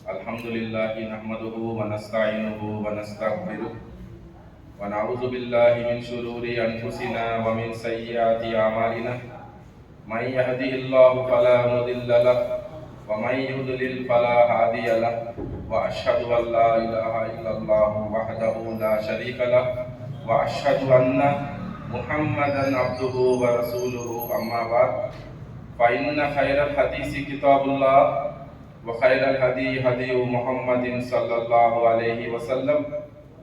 अल्हम्दुलिल्लाहि नहमदुहु व नस्तईनुहु व नस्तगफिरुह व नऊज़ु बिल्लाहि मिन शुरूरि अनफुसिना व मिन सय्यिआति अमालिना मन यहदिहिल्लाहु फला मुदिल्ल लहु व मन युद्लिल फला हादिय लहु व अशहदु अन ला इलाहा इल्लल्लाहु वहदहु ला शरीक लहु व अशहदु अन्ना मुहम्मदन अब्दुहु व रसूलुहु अम्मा बाद फ़इन्न खैरल हदीसी किताबुल्लाह व खैरल हदी हदी मुहम्मदिन सल्लल्लाहु अलैहि वसल्लम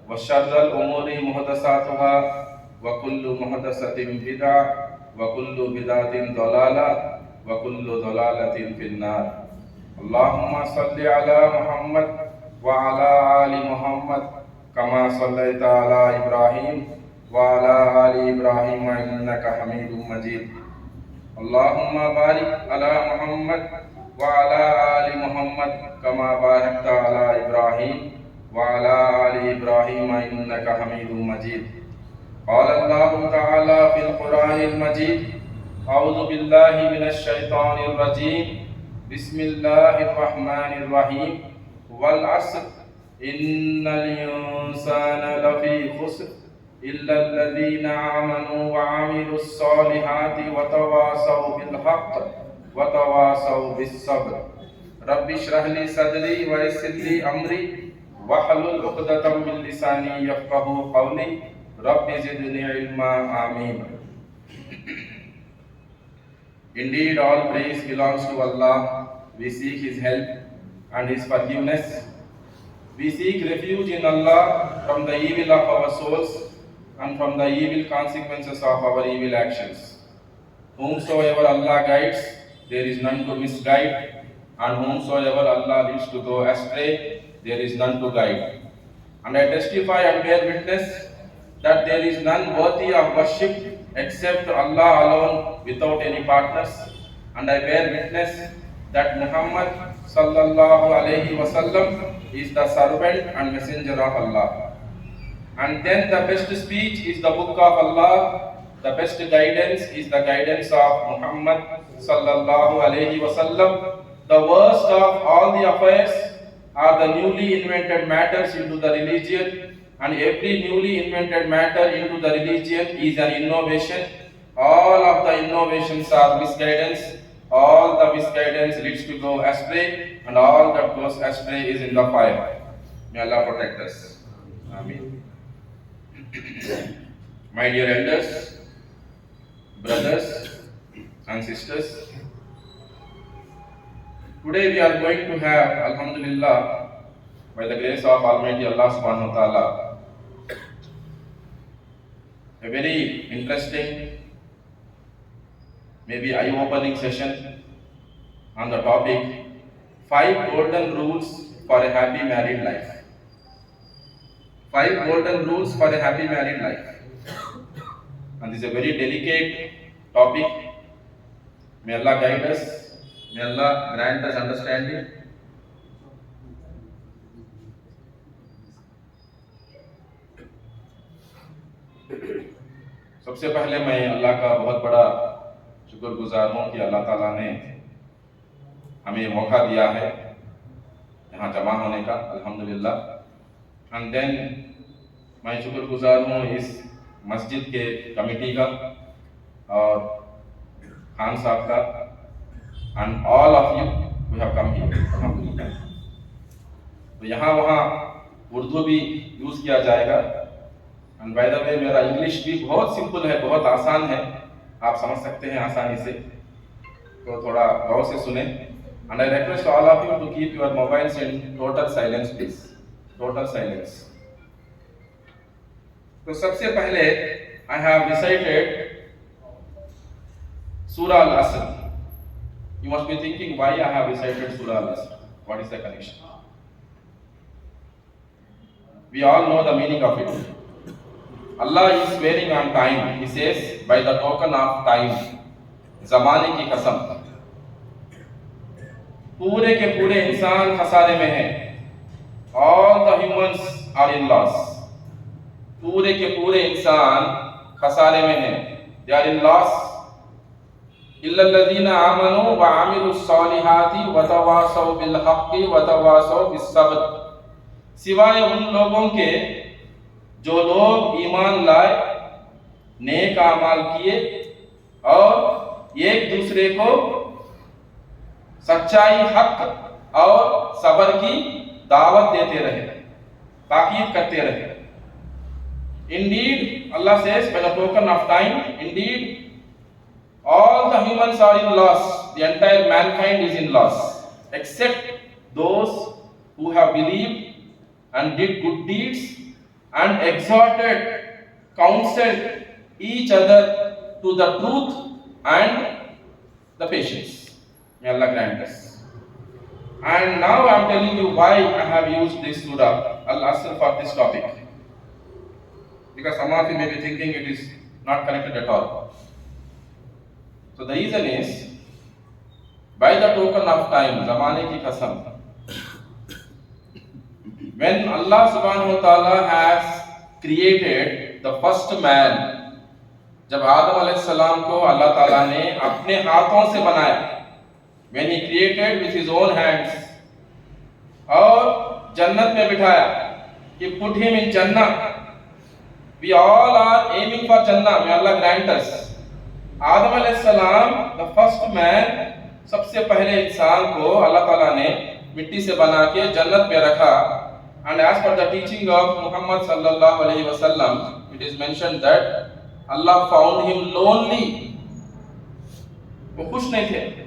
व शर्रल उमूरि मुहदसातुहा व कुल्लु मुहदसतिन बिदअ व कुल्लु बिदअतिन दलाला व कुल्लु दलालतिन फिन्नार। अल्लाहुम्मा सल्लि अला मुहम्मद व अला आलि मुहम्मद कमा सल्लैता अला इब्राहीम व अला आलि इब्राहीम इन्नका हमीदुम मजीद। अल्लाहुम्मा बारिक अला मुहम्मद व अला आलि मुहम्मद कमा बारकता अला इब्राहीम व अला आलि इब्राहीम इन्नका हमीदुम मजीद। क़ाल अल्लाहु तआला फ़िल क़ुरानिल मजीद अऊज़ु बिल्लाहि मिनश शैतानिर रजीम बिस्मिल्लाहिर रहमानिर रहीम वल अस्र इन्नल इंसाना लफ़ी खुस्र इल्लल्लज़ीना आमनू व अमिलुस सालिहाति व तवासौ बिल हक़्क़ व तवासौ बिस्सब्र। रब्बि इश्रह ली सदरी व यस्सिर ली अमरी वहलुल उक़दतम मिन लिसानी यफ़क़हू क़ौली रब्बि ज़िदनी इल्मा। आमीन। Indeed, all praise belongs to Allah. We seek His help and His forgiveness. We seek refuge in Allah from the evil of our souls and from the evil consequences of our evil actions. Whomsoever Allah guides, there is none to misguide, and whomsoever Allah leads to go astray, there is none to guide. And I testify and bear witness that there is none worthy of worship except Allah alone without any partners. And I bear witness that Muhammad sallallahu alaihi wasallam is the servant and messenger of Allah. And then the best speech is the book of Allah, the best guidance is the guidance of Muhammad sallallahu alaihi wasallam. The worst of all the affairs are the newly invented matters into the religion, and every newly invented matter into the religion is an innovation. All of the innovations are misguidance. All the misguidance leads to go astray, and all that goes astray is in the fire. May Allah protect us. Ameen. My dear elders, brothers and sisters, today we are going to have, Alhamdulillah, by the grace of Almighty Allah subhanahu wa ta'ala, a very interesting, maybe eye-opening session on the topic 5 golden rules for a happy married life. 5 golden rules for a happy married life. And this is a very delicate topic. May Allah guide us. May Allah grant us understanding. सबसे पहले मैं अल्लाह का बहुत बड़ा शुक्रगुजार हूँ कि अल्लाह ताला ने हमें मौका दिया है यहाँ जमा होने का, अल्हम्दुलिल्लाह। एंड देन मैं शुक्रगुजार हूँ इस मस्जिद के कमेटी का और खान साहब का, and all of you we have come here, अल्हम्दुलिल्लाह। तो यहाँ वहाँ उर्दू भी यूज़ किया जाएगा। एंड बाय द वे मेरा इंग्लिश भी बहुत सिंपल है, बहुत आसान है, आप समझ सकते हैं आसानी से, तो थोड़ा गौर से सुने। And I request all of you to keep your mobiles in total silence please, total silence. तो सबसे पहले I have recited Surah Al-Asr. You must be thinking why I have recited Surah Al-Asr. What is the connection? We all know the meaning of it. Allah is swearing on time. He says, by the token of time, ज़माने की कसम, पूरे के पूरे इंसान खसारे में हैं. All the humans are in loss. पूरे के पूरे इंसान खसारे में हैं. They are in loss. इल्लल्लज़ीना आमनू व आमिलुस्सॉलिहाति व तवासौ बिल हक़्क़ि व तवासौ बिस्सब्र, सिवाय उन लोगों के जो लोग ईमान लाए, नेक आमाल किए और एक दूसरे को सच्चाई, हक और सबर की दावत देते रहे, ताकीद करते रहे। Indeed, Allah says, by the token of time, indeed, all the humans are in loss. The entire mankind is in loss, except those who have believed and did good deeds and exhorted, counseled each other to the truth and the patience. May Allah grant us. And now I am telling you why I have used this surah, Al-Asr, for this topic. Because some of you may be thinking it is not connected at all. So the reason is, by the token of time, zamane ki qasam, when Allah subhanahu wa ta'ala has created the first man, जब आदम अलैहिस्सलाम को अल्लाह ताला ने अपने हाथों से बनाया, when he created with his own hands, और जन्नत में बिठाया कि put him in Jannah. We all are aiming for Jannah. May Allah grant us. आदम अलैहिस्सलाम, the first man, सबसे पहले इंसान को अल्लाह ताला ने मिट्टी से बना के जन्नत में रखा. And as per the teaching of Muhammad sallallahu alaihi wasallam, it is mentioned that Allah found him lonely. वो खुश नहीं थे.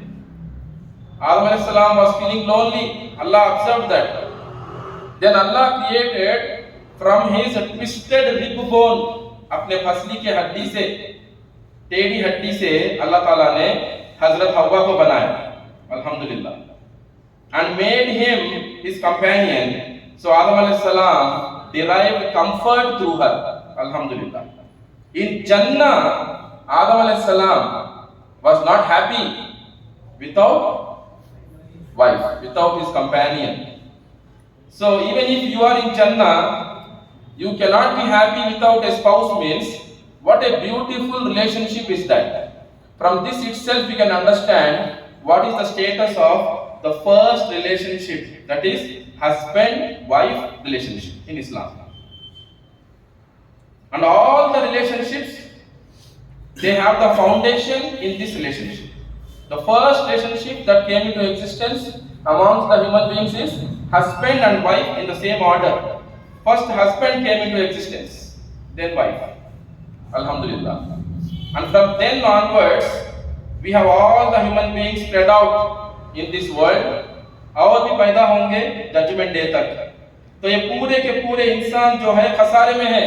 Adam alayhi salam was feeling lonely. Allah observed that. Then Allah created from his twisted rib bone, अपने फसली के हड्डी से, टेढ़ी हड्डी से अल्लाह ताला ने हजरत हव्वा को बनाया. Alhamdulillah. And made him his companion. So Adam alayhi salam derived comfort through her. Alhamdulillah. In Jannah, Adam alayhi salam was not happy without wife, without his companion. So even if you are in Jannah, you cannot be happy without a spouse. Means what a beautiful relationship is that. From this itself we can understand what is the status of the first relationship, that is husband-wife relationship in Islam. And all the relationships, they have the foundation in this relationship. The first relationship that came into existence amongst the human beings is husband and wife in the same order. First husband came into existence, then wife. Alhamdulillah. And from then onwards, we have all the human beings spread out in this world. और भी पैदा होंगे judgement day तक. तो ये पूरे के पूरे इंसान जो है खसारे में है.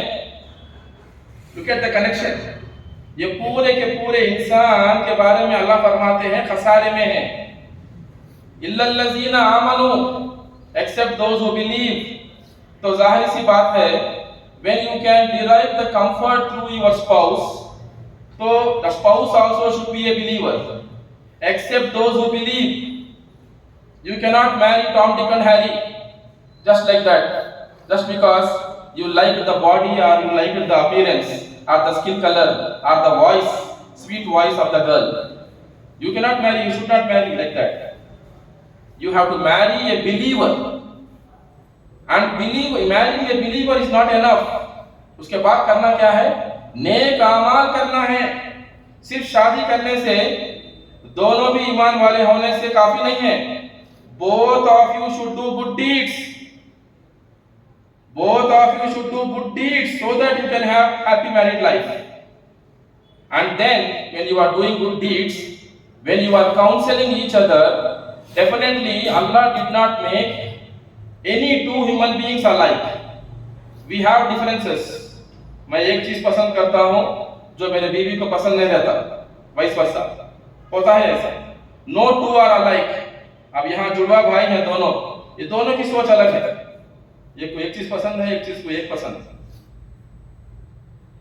Look at the connection. ये पूरे के पूरे इंसान के बारे में अल्लाह फरमाते हैं खसारे में है. इल्लल्लज़ीना आमनू, except those who believe. तो जाहिर सी बात है, when you can derive the comfort through your spouse, so the spouse also should be a believer. Except those who believe. You cannot marry Tom, Dick and Harry just like that, just because you like the body or you like the appearance or the skin color or the voice, sweet voice of the girl. You cannot marry, you should not marry like that. You have to marry a believer. And marrying a believer is not enough. उसके बाद करना क्या है? नेक आमाल करना है. सिर्फ शादी करने से, दोनों भी ईमान वाले होने से काफी नहीं है. Both of you should do good deeds. Both of you should do good deeds so that you can have happy married life. And then, when you are doing good deeds, when you are counseling each other, definitely Allah did not make any two human beings alike. We have differences. मैं एक चीज पसंद करता हूँ जो मेरे बीवी को पसंद नहीं रहता, vice versa. होता है ऐसा. No two are alike. अब यहाँ जुड़वा भाई हैं दोनों, ये दोनों की सोच अलग है. ये को एक चीज पसंद है, एक चीज को एक पसंद है.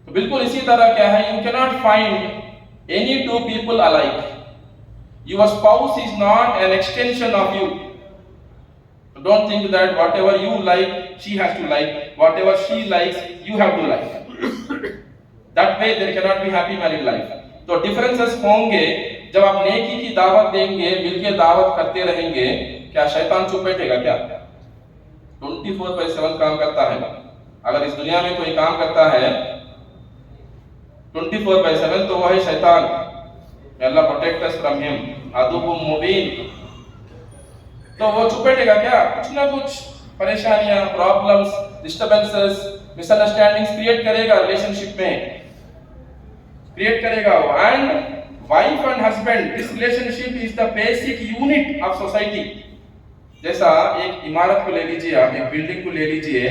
तो बिल्कुल इसी तरह क्या है, you cannot find any two people alike. Your spouse is not an extension of you. So don't think that whatever you like, she has to like. Whatever she likes, you have to like. That way there cannot be happy married life. तो differences होंगे, जब आप नेकी की दावत देंगे, मिलके दावत करते रहेंगे, क्या शैतान चुप बैठेगा क्या? 24/7 काम करता है। अगर इस दुनिया में कोई काम करता है 24/7 तो वह है शैतान। अल्लाह प्रोटेक्ट अस फ्रॉम हिम, अदुव्वुम मुबीन। तो वो चुप बैठेगा क्या? कुछ ना कुछ परेशानियां, प्रॉब्लम्स, डिस्टर्बेंसेस, मिसअंडरस्टैंडिंग्स क्रिएट करेगा, रिलेशनशिप में क्रिएट करेगा वो। And wife and husband, this relationship is the basic unit of society. जैसा एक इमारत को ले लीजिए, आप एक बिल्डिंग को ले लीजिए,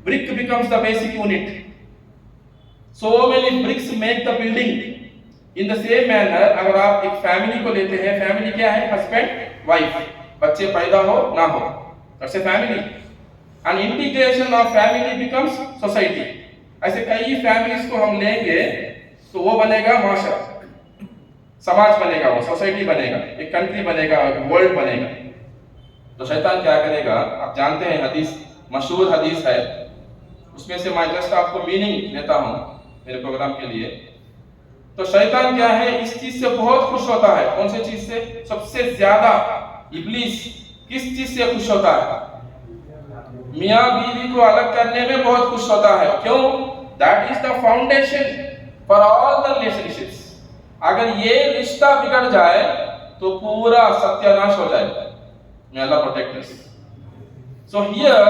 brick becomes the basic unit, so many bricks make the building. In the same manner अगर आप एक फैमिली को लेते हैं, फैमिली क्या है? हस्बैंड वाइफ, बच्चे पैदा हो ना हो, that's a family. And integration of family becomes society. ऐसे कई फैमिलीज को हम लेंगे तो वो बनेगा माशरा, समाज बनेगा, वो सोसाइटी बनेगा, एक कंट्री बनेगा, एक वर्ल्ड बनेगा। तो शैतान क्या करेगा? आप जानते हैं, हदीस, मशहूर हदीस है, उसमें से मैं जस्ट आपको मीनिंग देता हूं मेरे प्रोग्राम के लिए। तो शैतान क्या है? इस चीज से बहुत खुश होता है। कौन सी चीज से? सबसे ज्यादा इब्लीस किस चीज से खुश होता है? मियां बीवी को अलग करने में बहुत खुश होता है। क्यों? That is the foundation for all the relationships. अगर ये रिश्ता बिगड़ जाए तो पूरा सत्यानाश हो जाएगा। May Allah protect us. So here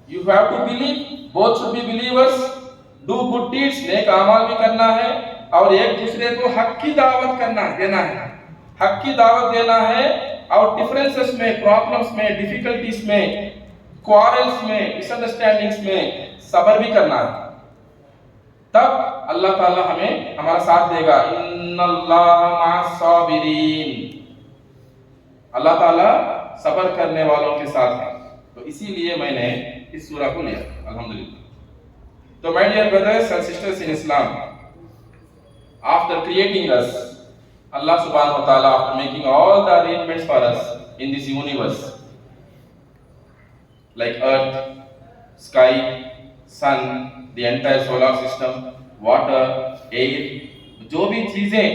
you have to believe, both should be believers, do good deeds, नेक अमाल भी करना है, और एक दूसरे को हक की दावत देना है, हक की दावत देना है, और डिफरेंसेस में, प्रॉब्लम्स में, डिफिकल्टीज में, क्वारल्स में, मिसअंडरस्टैंडिंग्स में सब्र भी करना है। तब अल्लाह ताला हमें हमारा साथ देगा। इन्नल्लाह मअस साबिरीन, अल्लाह ताला सब्र करने वालों के साथ है। तो इसीलिए मैंने इस सूरा को लिया, अल्हम्दुलिल्लाह। तो my dear brothers and sisters in Islam, after creating us, Allah सुब्हानहू व तआला, after making all the arrangements for us in this universe, like earth, sky, sun, the entire solar system, water, air, जो भी चीजें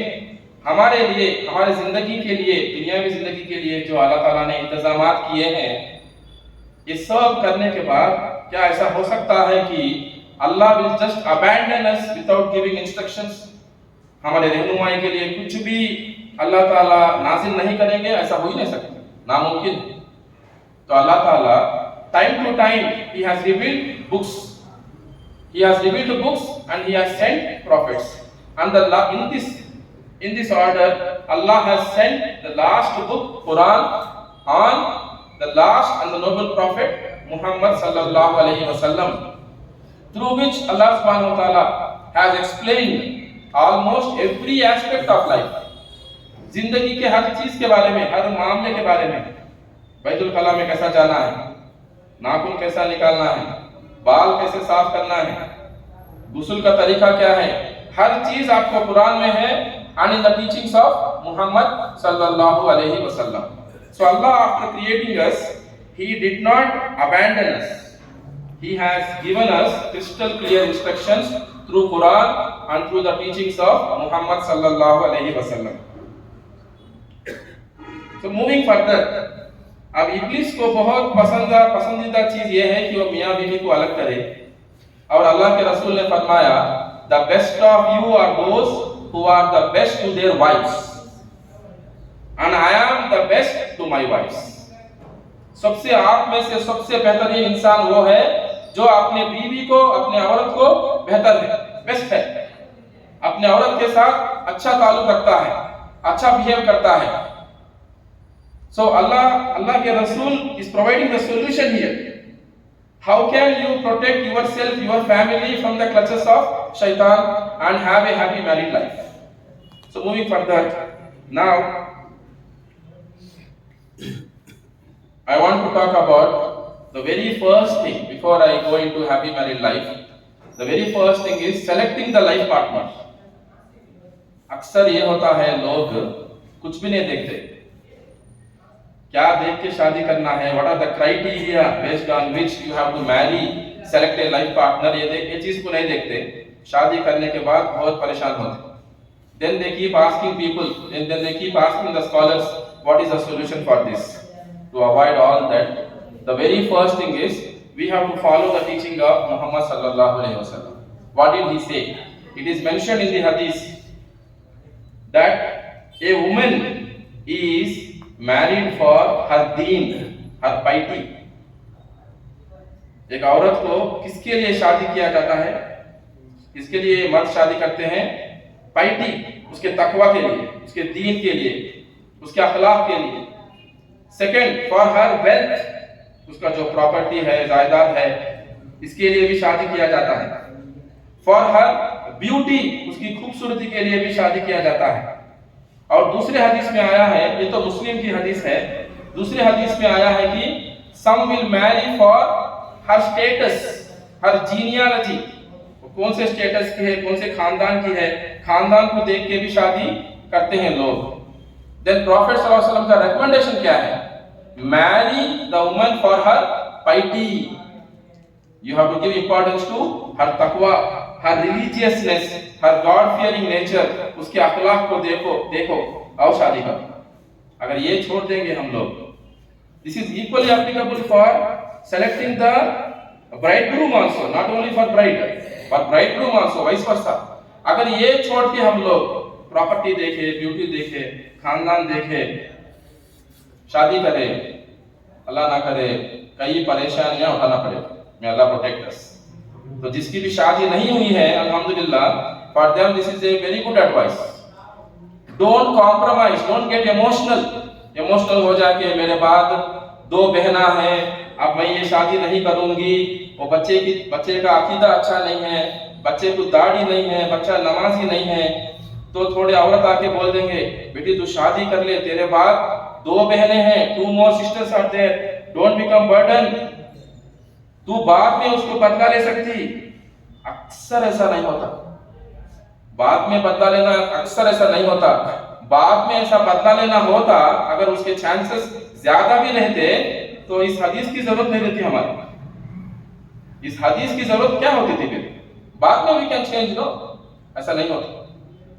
हमारे लिए, हमारे जिंदगी के लिए, दुनियावी जिंदगी के लिए जो अल्लाह ताला ने इंतजामात किए हैं, ये सब करने के बाद क्या ऐसा हो सकता है कि Allah will just abandon us without giving instructions? हमारे रहनुमाई के लिए कुछ भी अल्लाह ताला नाज़िल नहीं करेंगे? ऐसा हो ही नहीं सकता, नामुमकिन। तो अल्लाह ताला time to time he has revealed books, he has revealed books and he has sent prophets, and in this order Allah has sent the last book, Quran, on the last and the noble prophet Muhammad sallallahu alaihi wasallam, through which Allah subhanahu wa ta'ala has explained almost every aspect of life, जिंदगी के हर चीज के बारे में, हर मामले के बारे में। बैतुल खला में कैसा जाना है, नाखून कैसा निकालना है, बाल कैसे साफ करना है, गुस्ल का तरीका क्या है, हर चीज आपको कुरान में है, and in the teachings of Muhammad sallallahu alaihi wasallam. So Allah, after creating us, He did not abandon us. He has given us crystal clear instructions through Quran and through the teachings of Muhammad sallallahu alaihi wasallam. So moving further, अब इब्लिस को बहुत पसंदीदा चीज ये है कि वो मियाँ बीवी को अलग करे, और अल्लाह के रसूल ने फरमाया, the best of you are those who are the best to their wives and I am the best to my wives. सबसे आप में से सबसे बेहतरीन इंसान वो है जो अपने बीवी को, अपने औरत को बेहतर है, बेस्ट है, अपने औरत के साथ अच्छा ताल्लुक रखता है, अच्छा बिहेव करता है। So Allah के Rasul is providing the solution here. How can you protect yourself, your family from the clutches of shaitan and have a happy married life? So moving further, now I want to talk about the very first thing before I go into happy married life. The very first thing is selecting the life partner. अक्सर ये होता है, लोग कुछ भी नहीं देखते, क्या देख के शादी करना है, what are the criteria based on which you have to marry, select a life partner, ये चीज को नहीं देखते। शादी करने के बाद बहुत परेशान होते, Then they keep asking people, and then they keep asking the scholars, what is the solution for this? To avoid all that, the very first thing is we have to follow the teaching of Muhammad sallallahu alaihi wasallam. What did he say? It is mentioned in the hadith that a woman is married for her deen, her piety. एक औरत को किसके लिए शादी किया जाता है? किसके लिए मर्द शादी करते हैं? पाइटी, उसके तकवा के लिए, उसके दीन के लिए, उसके अखलाक के लिए. सेकंड, फॉर हर वेल्थ, उसका जो प्रॉपर्टी है, जायदाद है, इसके लिए भी शादी किया जाता है. फॉर हर ब्यूटी, उसकी खूबसूरती के लिए भी शादी किया जाता है. और दूसरे हदीस में आया है, ये तो मुस्लिम की हदीस है, दूसरे हदीस में आया है कि some will marry for her status, her genealogy, कौन से स्टेटस की है, कौन से खानदान की है, खानदान को देख के भी शादी करते हैं लोग. देन प्रॉफेट सल्लल्लाहु अलैहि वसल्लम का रिकमेंडेशन क्या है? Marry the woman for her piety. You have to give importance to her तकवा, her religiousness, her God fearing nature, उसके अखलाक को देखो और शादी करो. अगर ये छोड़ देंगे हम लोग, this is equally applicable for selecting the bridegroom also, not only for bride, but bridegroom also, vice versa. अगर ये छोड़ के हम लोग प्रॉपर्टी देखे, ब्यूटी देखे, खानदान देखे, शादी करे, अल्लाह ना करे कई परेशानियां उठाना पड़े. may Allah protect us. तो जिसकी भी शादी नहीं हुई है, अल्हम्दुलिल्लाह, for them this is a very good advice. Don't compromise, don't get emotional हो जाके मेरे बाद 2 बहना है, अब मैं ये शादी नहीं करूंगी, वो बच्चे का अकीदा अच्छा नहीं है, बच्चे को दाढ़ी नहीं है, बच्चा नमाजी नहीं है, तो थोड़े औरत आके बोल देंगे, बेटी तू शादी कर ले, तेरे बाद 2 बहनें हैं, 2 more sisters are there, don't become burden, तू बाद में उसको बदला ले सकती. अक्सर ऐसा नहीं होता. बाद में बदला लेना अक्सर ऐसा नहीं होता. बाद में ऐसा बदला लेना होता, अगर उसके चांसेस ज्यादा भी रहते, तो इस हदीस की जरूरत नहीं रहती हमारी. इस हदीस की जरूरत क्या होती थी फिर? बाद में वी कैन चेंज, नो, ऐसा नहीं होता.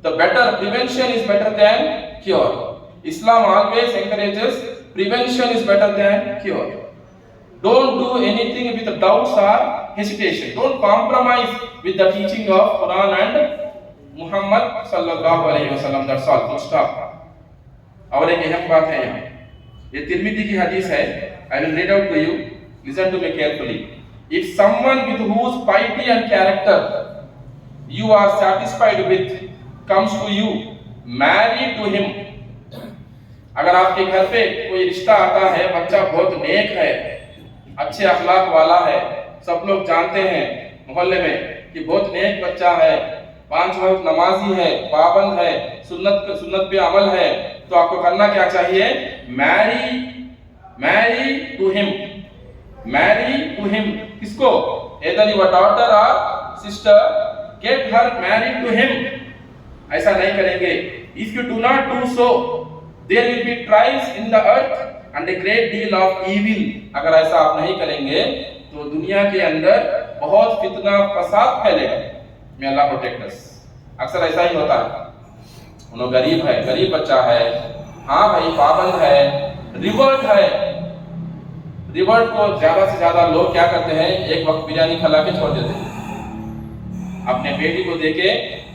The better prevention is better than cure. Islam always encourages prevention is better than cure. Don't do anything with doubts or hesitation. Don't compromise with the teaching of Quran and Muhammad sallallahu alaihi wasallam. That's all. Full stop. और एक अहम बात है यहाँ, ये तिर्मिज़ी की हदीस है. I will read out to you. Listen to me carefully. If someone with whose piety and character you are satisfied with comes to you, marry to him. अगर आपके घर पे कोई रिश्ता आता है, बच्चा बहुत नेक है, अच्छे अखलाक वाला है, सब लोग जानते हैं मोहल्ले में कि बहुत नेक बच्चा है, 5 वक्त नमाजी है, पाबंद है, सुन्नत पे अमल है, तो आपको करना क्या चाहिए? Marry to him. किसको? either your daughter or sister, get her married to him. ऐसा नहीं करेंगे. If you do not do so, there will be trials in the earth and a great deal of evil. अगर ऐसा आप नहीं करेंगे तो दुनिया के अंदर बहुत फितना फसाद फैलेगा. may Allah protect us. अक्सर ऐसा ही होता है. उन्हों गरीब है, गरीब बच्चा है, हाँ भाई पाबंद है, रिवर्ट है. रिवर्ट को ज्यादा से ज्यादा लोग क्या करते हैं? एक वक्त बिरयानी खिला के छोड़ देते हैं. अपने बेटी को देके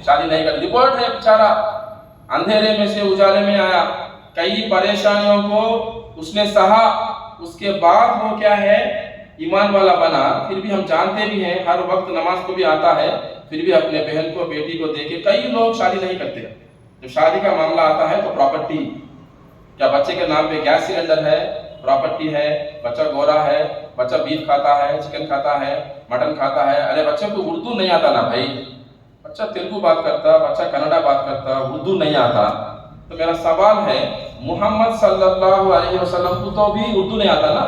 शादी नहीं कर. रिवर्ट है बेचारा, अंधेरे में से उजाले में आया, कई परेशानियों को उसने सहा, उसके बाद वो क्या है? ईमान वाला बना. फिर भी हम जानते भी हैं, हर वक्त नमाज को भी आता है, फिर भी अपने बहन को, बेटी को देके कई लोग शादी नहीं करते. जब शादी का मामला आता है तो प्रॉपर्टी, क्या बच्चे के नाम पे गैस सिलेंडर है, प्रॉपर्टी है, बच्चा गोरा है, बच्चा बीफ खाता है, चिकन खाता है, मटन खाता है. अरे बच्चे को उर्दू नहीं आता ना भाई, बच्चा तेलुगु बात करता, बच्चा कन्नड़ा बात करता, उर्दू नहीं आता. तो मेरा सवाल है, मोहम्मद सल्लल्लाहु अलैहि वसल्लम को तो भी उर्दू नहीं आता ना.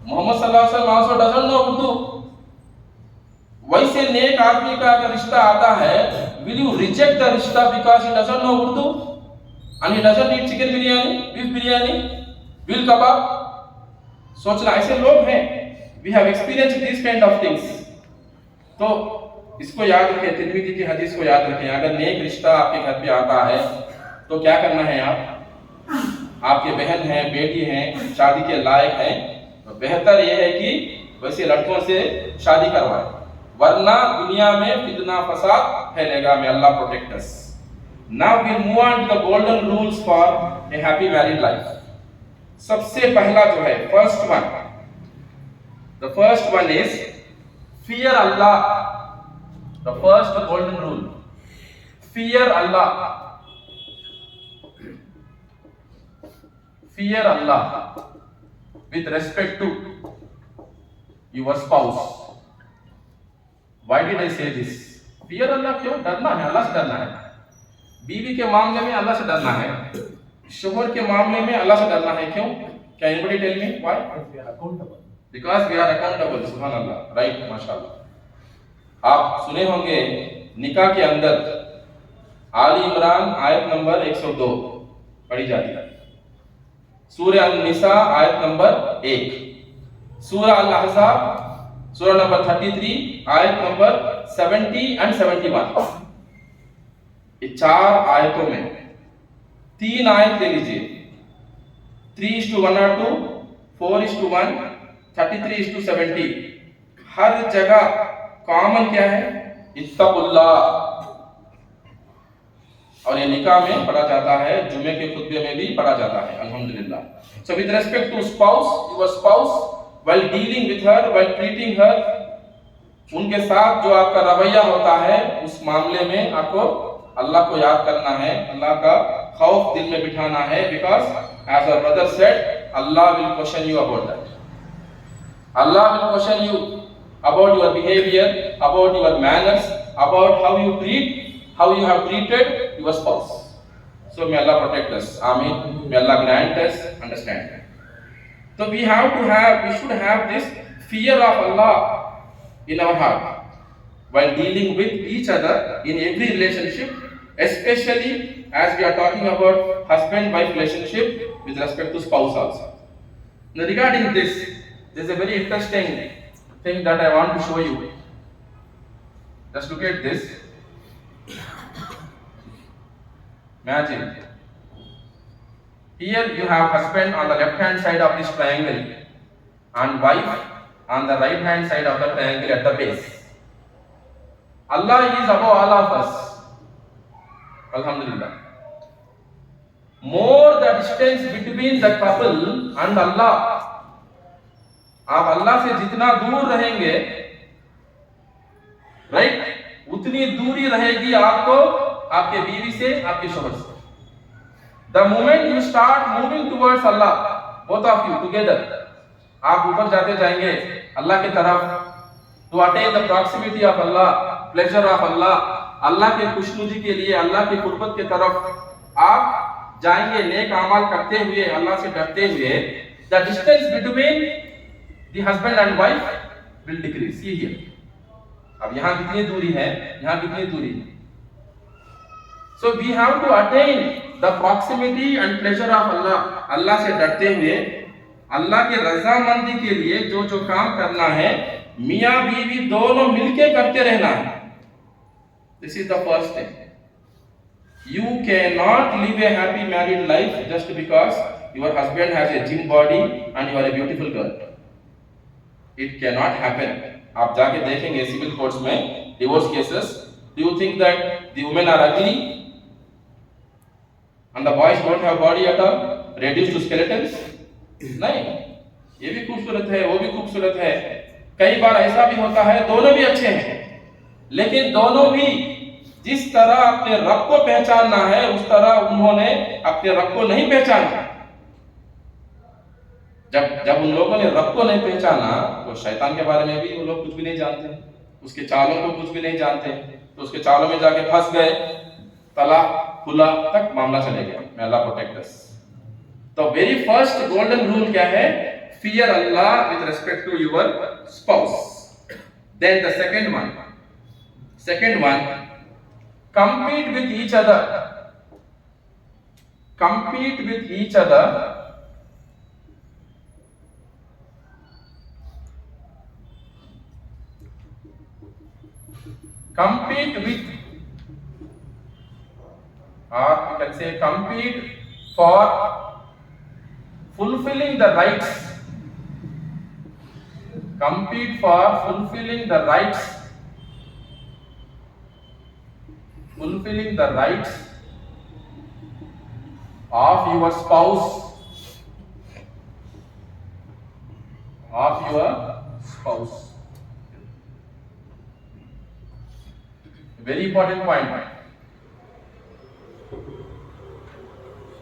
मोहम्मद सल्लल्लाहु अलैहि वसल्लम also doesn't know उर्दू. वैसे नेक आदमी का अगर रिश्ता आता है, will you reject the रिश्ता because he doesn't know Urdu and he doesn't eat chicken biryani, beef biryani, veal kebab? सोचना, ऐसे लोग हैं. We have experienced these kind of things. तो इसको याद रखें, तिरमिज़ी की हदीस को याद रखें। अगर नेक रिश्ता आपके घर पे आता है तो क्या करना है, आपके बहन हैं, बेटी हैं, शादी के लायक हैं, तो बेहतर यह है कि वैसे लड़कों से शादी करवाएं, वरना दुनिया में फितना फसाद फैलेगा। may Allah protect us. Now we move on to the golden rules for a happy married life. सबसे पहला जो है, first one, the first one is fear Allah. The first golden rule, fear Allah. Fear Allah with respect to your spouse. Why did I say this? Fear Allah, क्यों डरना है? अल्लाह से डरना है। बीवी के मामले में अल्लाह से डरना है, शोहर के मामले में अल्लाह से डरना है। क्यों? Can anybody tell me why? We are accountable. Because we are accountable. सुभान अल्लाह, right? माशाअल्लाह। आप सुने होंगे निकाह के अंदर आली इमरान आयत नंबर 102 पढ़ी जाती है, सूरह अन-निसा आयत नंबर 1, सूरह अल-अहज़ाब सूरह नंबर 33 आयत नंबर 70 एंड 71। ये 4 आयतों में 3 आयत ले लीजिए, 3:102, 4:1, 33:70। हर जगह कॉमन क्या है? इत्तक़ुल्लाह। और ये निकाह में पढ़ा जाता है, जुमे के खुतबे में भी पढ़ा जाता है, अल्हम्दुलिल्लाह। So with respect to spouse, your spouse, while dealing with her, while treating her, उनके साथ जो आपका रवैया होता है उस मामले में आपको अल्लाह को याद करना है, अल्लाह का खौफ दिल में बिठाना है। Because as our brother said, Allah will question you about that. Allah will question you about your behavior, about your manners, about how you treat, how you have treated your spouse. So may Allah protect us. Amen. May Allah grant us understanding. So we should have this fear of Allah in our heart while dealing with each other in every relationship, especially as we are talking about husband-wife relationship with respect to spouse also. Now regarding this, there is a very interesting thing that I want to show you. Just look at this. Imagine here you have husband on the left hand side of this triangle and wife on the right hand side of the triangle at the base. Allah is above all of us, alhamdulillah. More the distance between the couple and Allah, आप अल्लाह से जितना दूर रहेंगे, right, उतनी दूरी रहेगी आपको आपके बीवी से, आपके शोहर से। The moment you start moving towards Allah, both of you together, आप ऊपर जाते जाएंगे अल्लाह की तरफ, to attain the proximity of Allah, pleasure of Allah, Allah के खुशनुदी के लिए, अल्लाह की कुर्बत की तरफ आप जाएंगे नेक अमाल करते हुए, अल्लाह से डरते हुए। The distance between the husband and wife will decrease. See here. अब यहाँ कितनी दूरी है, यहाँ कितनी दूरी है? So we have to attain the proximity and pleasure of Allah. अल्लाह से डरते हुए, अल्लाह की रजामंदी के लिए जो जो काम करना है, मियाँ बीवी दोनों मिलके करते रहना है। This is the first thing. You cannot live a happy married life just because your husband has a gym body and you are a beautiful girl. It cannot happen. आप जाके देखेंगे सिविल कोर्ट्स में divorce cases, do you think that the women are ugly and the boys don't have body at all, reduced to skeletons? नहीं, ये भी खूबसूरत है, वो भी खूबसूरत है। कई बार ऐसा भी होता है दोनों भी अच्छे हैं, लेकिन दोनों भी जिस तरह अपने रब को पहचानना है उस तरह उन्होंने अपने रब को नहीं पहचाना। जब उन लोगों ने रब को नहीं पहचाना तो शैतान के बारे में भी वो लोग कुछ भी नहीं जानते, उसके चालों को कुछ भी नहीं जानते, तो उसके चालों में जाके फंस गए, तलाक खुला तक मामला चले गया। may Allah protect us. तो वेरी फर्स्ट गोल्डन रूल क्या है? Fear Allah with respect to your spouse. Then the second one, compete with each other. Compete with each other compete with, or you can say compete for fulfilling the rights, compete for fulfilling the rights, fulfilling the rights of your spouse, of your spouse. Very important point.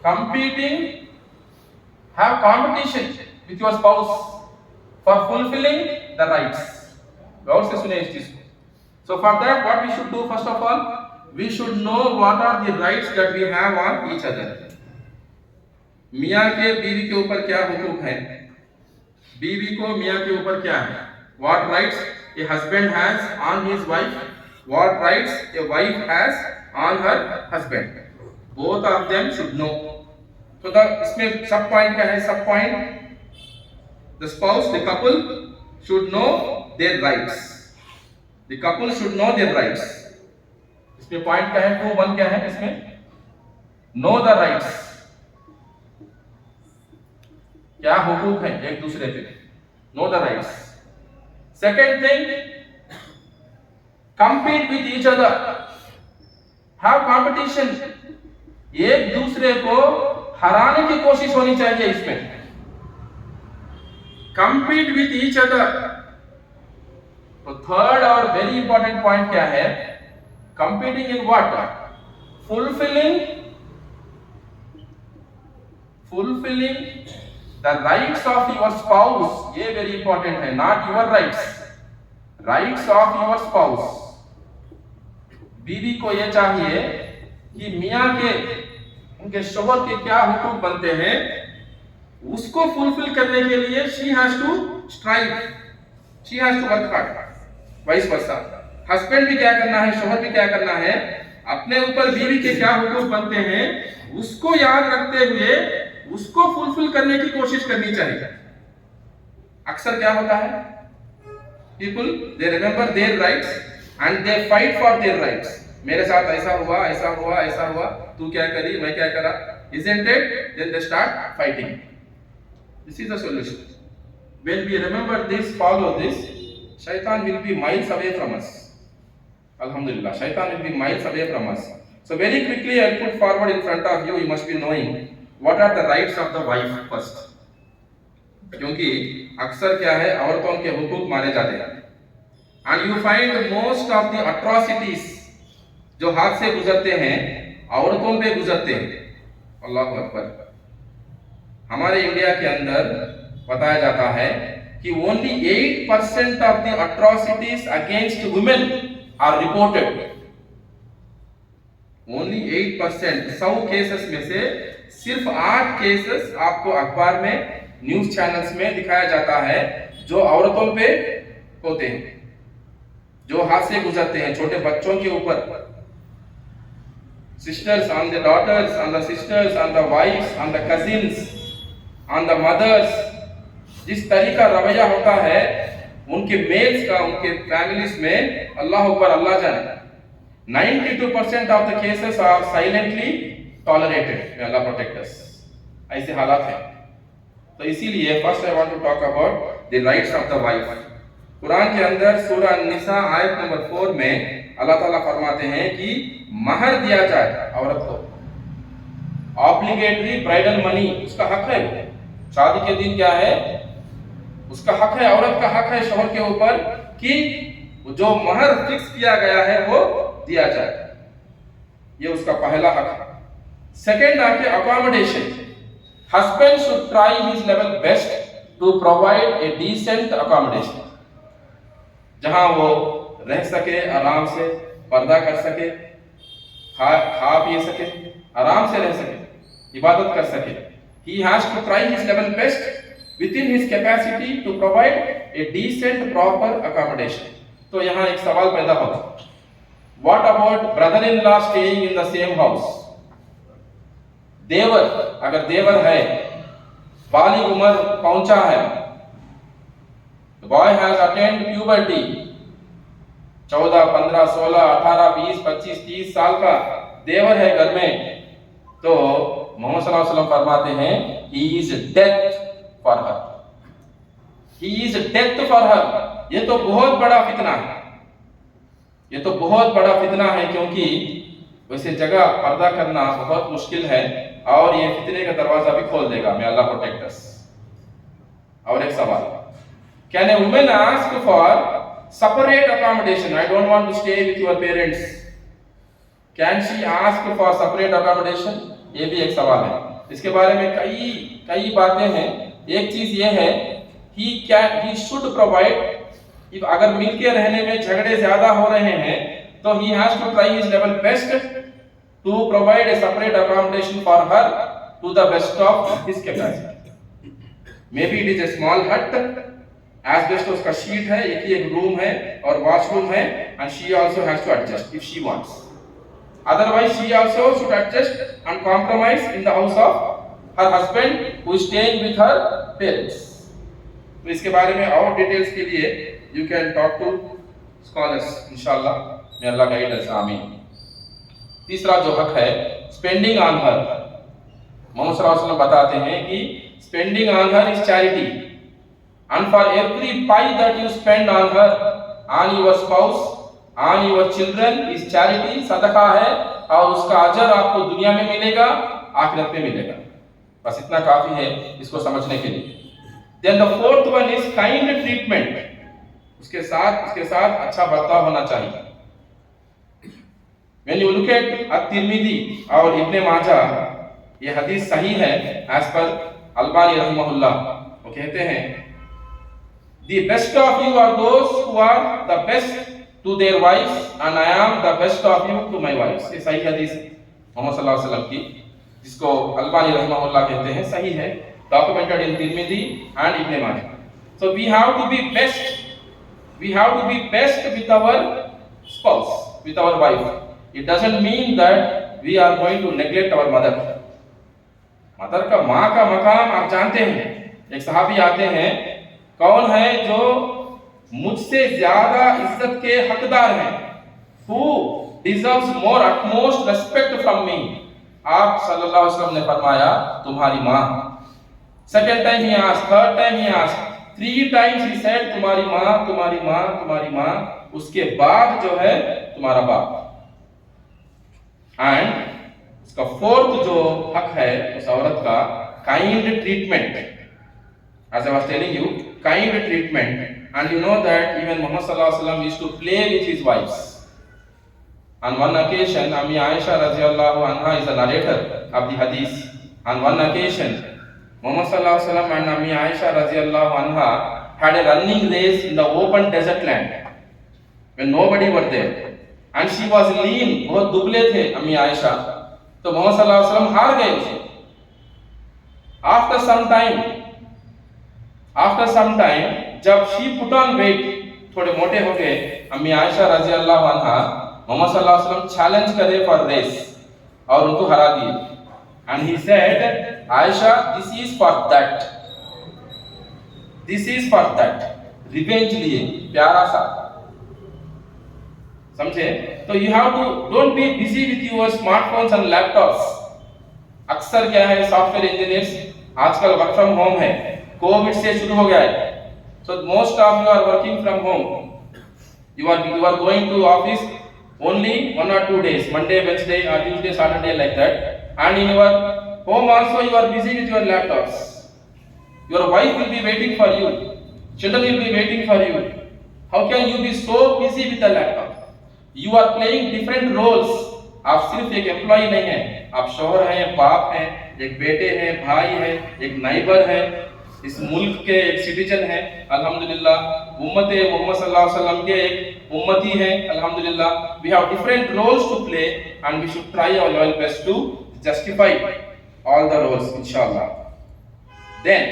Competing, have competition with your spouse for fulfilling the rights. गौर से सुने इस चीज को. So for that, what we should do first of all, we should know what are the rights that we have on each other. मियाँ के बीवी के ऊपर क्या हुकूक है, बीवी को मियाँ के ऊपर क्या है. What rights a husband has on his wife, what rights a wife has on her husband. Both of them should know. So the इसमें सब पॉइंट क्या है, सब point the spouse, the couple should know their rights. The couple should know their rights. इसमें point क्या है, 2-1 क्या है इसमें, know the rights, क्या हुकूक है एक दूसरे पे, know the rights. Second thing, compete with each other, have competition, एक दूसरे को हराने की कोशिश होनी चाहिए इसमें. Compete with each other. तो थर्ड और वेरी इंपॉर्टेंट पॉइंट क्या है, competing in what, fulfilling the rights of your spouse. ये वेरी इंपॉर्टेंट है, not your rights, rights of your spouse. बीवी को ये चाहिए कि मियाँ के, उनके शोहर के क्या हुकूक बनते हैं, उसको फुलफिल करने के लिए she has to strive, she has to work hard. Vice versa, husband भी क्या करना है, शोहर भी क्या करना है, अपने ऊपर बीवी के क्या हुकूक बनते हैं उसको याद रखते हुए उसको फुलफिल करने की कोशिश करनी चाहिए. अक्सर क्या होता है, people they remember their rights and they fight for their rights. मेरे साथ ऐसा हुआ, ऐसा हुआ, ऐसा हुआ, तू क्या करी, मैं क्या करा, isn't it? Then they start fighting. This is the solution. When we remember this, follow this, shaitan will be miles away from us. Alhamdulillah, shaitan will be miles away from us. So very quickly I'll put forward in front of you, you must be knowing what are the rights of the wife first. क्योंकि अक्सर क्या है, औरतों के हुकूक माने जाते हैं. And you find most of the atrocities जो हाथ से गुजरते हैं औरतों पे गुजरते हैं. अल्लाह अकबर. हमारे इंडिया के अंदर बताया जाता है कि only 8% of the atrocities against women are reported. Only 8%, 100 cases में से सिर्फ 8 केसेस आपको अखबार में, न्यूज चैनल्स में दिखाया जाता है जो औरतों पे होते हैं, जो हाथ से गुजरते हैं छोटे बच्चों के ऊपर. Sisters on the daughters, on the sisters, on the wives, on the cousins, on the mothers. जिस तरीका रवैया होता है उनके मेल्स का, उनके फैमिलीज में, अल्लाह अकबर, अल्लाह जाने. 92% of the cases are silently tolerated. May Allah protect us. ऐसे हालात हैं. तो इसीलिए first I want to talk about the rights of the wife. Quran के अंदर सूरह अन-निसा आयत नंबर 4 में अल्लाह ताला फरमाते हैं कि महर दिया जाए औरत को, ऑब्लिगेटरी ब्राइडल मनी, उसका हक है. शादी के दिन क्या है, उसका हक है, औरत का हक है शोहर के ऊपर कि जो महर फिक्स किया गया है वो दिया जाए. ये उसका पहला हक है. सेकेंड आके accommodation. Husband should try his level best to provide a decent accommodation, जहां वो रह सके, आराम से पर्दा कर सके, खा पी सके, आराम से रह सके, इबादत कर सके. He has to try his level best within his capacity to provide a decent proper accommodation. तो यहाँ एक सवाल पैदा होगा, what about brother-in-law staying in the same house? देवर, अगर देवर है, बालिग उम्र पहुंचा है, the boy has attained puberty, 14, 15, 16, 18, 20, 25, 30 साल का देवर है घर में, तो मोहम्मद सल्लल्लाहु अलैहि वसल्लम फरमाते हैं he is death for her, he is death for her. ये तो बहुत बड़ा फितना है, ये तो बहुत बड़ा फितना है, क्योंकि वैसे जगह पर्दा करना बहुत मुश्किल है और ये फितने का दरवाजा भी खोल देगा। may Allah protect us। और एक सवाल, can a women ask for separate accommodation? I don't want to stay with your parents, can she ask for separate accommodation? ये भी एक सवाल है, इसके बारे में कई बातें हैं। एक चीज ये है he should provide, अगर मिलके रहने में झगड़े ज्यादा हो रहे हैं तो he has to try his level best to provide a separate accommodation for her to the best of his capacity। maybe it is a small hut, asbestos का शीट है, एक रूम है और वॉशरूम है, and she also has to adjust if she wants, otherwise she also should adjust and compromise in the house of her husband who is staying with her parents। तो इसके बारे में और डिटेल्स के लिए you can talk to scholars inshallah, may Allah guide us, आमीन। तीसरा जो हक है स्पेंडिंग ऑन हर, मोहम्मद सल्लल्लाहु अलैहि वसल्लम बताते हैं कि spending on her is charity, and for every pie that you spend on her, on your spouse, on your children is charity, सदका है, और उसका अजर आपको दुनिया में मिलेगा, आखिरत में मिलेगा। बस इतना काफी है इसको समझने के लिए। Then the fourth one is kind treatment, उसके साथ अच्छा बर्ताव होना चाहिए। When you look at at-Tirmidhi और इब्ने माजा, ये हदीस सही है as per अल्बानी रहमहुल्लाह, वो कहते हैं the best of you are those who are the best to their wives and I am the best of you to my wives। ये सही हदीस मोहम्मद सल्लल्लाहु अलैहि वसल्लम की, जिसको अल्बानी रहमहुल्लाह कहते हैं, सही है, documented in Tirmidhi and Ibn Majah। So we have to be best with our spouse, with our wife। It doesn't mean that we are going to neglect our mother। Mother का, माँ का मकाम आप जानते हैं। एक सहाबी आते हैं, कौन है जो मुझसे ज्यादा इज्जत के हकदार हैं, who deserves more utmost respect from me? आप सल्लल्लाहु अलैहि वसल्लम ने फरमाया तुम्हारी माँ। Second time he asked, third time he asked, 3 times he said तुम्हारी माँ, तुम्हारी माँ, तुम्हारी माँ, उसके बाद जो है तुम्हारा बाप। एंड उसका फोर्थ जो हक है उस औरत का, kind treatment. As I was telling you, kind treatment, and you know that even Muhammad sallallahu alaihi wasallam used to play with his wives। On one occasion, Ammi Aisha radhiyallahu anha is the narrator of the hadith। On one occasion, Muhammad sallallahu alaihi wasallam and Ammi Aisha radhiyallahu anha had a running race in the open desert land when nobody were there, and she was lean, बहुत दुबले थे अम्मी आयशा, तो मोहम्मद सल्लल्लाहु अलैहि वसल्लम हार गए उसे। After some time, जब she put on weight, थोड़े मोटे हो गए, अम्मी आयशा रजी अल्लाह अन्हा मोहम्मद सल्लल्लाहु अलैहि वसल्लम चैलेंज करे फॉर रेस और उनको हरा दिए। And he said, Aisha, this is for that, revenge लिए, प्यारा सा, समझे? तो you have to don't be busy with your smartphones and laptops। अक्सर क्या है, सॉफ्टवेयर इंजीनियर्स आजकल वर्क फ्रॉम होम है, कोविड से शुरू हो गया है, so most of you are working from home। you are going to office only 1 or 2 days, Monday, Wednesday or Tuesday, Saturday, like that, and in your home also you are busy with your laptops। your wife will be waiting for you, children will be waiting for you। how can you be so busy with the laptop? you are playing different roles। आप सिर्फ एक employ नहीं है, आप शौहर हैं, बाप हैं, एक बेटे हैं, भाई हैं, एक नाइबर है, इस मुल्क के एक सिटीजन है, अल्हम्दुलिल्लाह, उम्मत मोहम्मद सल्लल्लाहु अलैहि वसल्लम के एक उम्मती हैं, अल्हम्दुलिल्लाह। We have different roles to play and we should try our level best to justify all the roles इंशाल्लाह। देन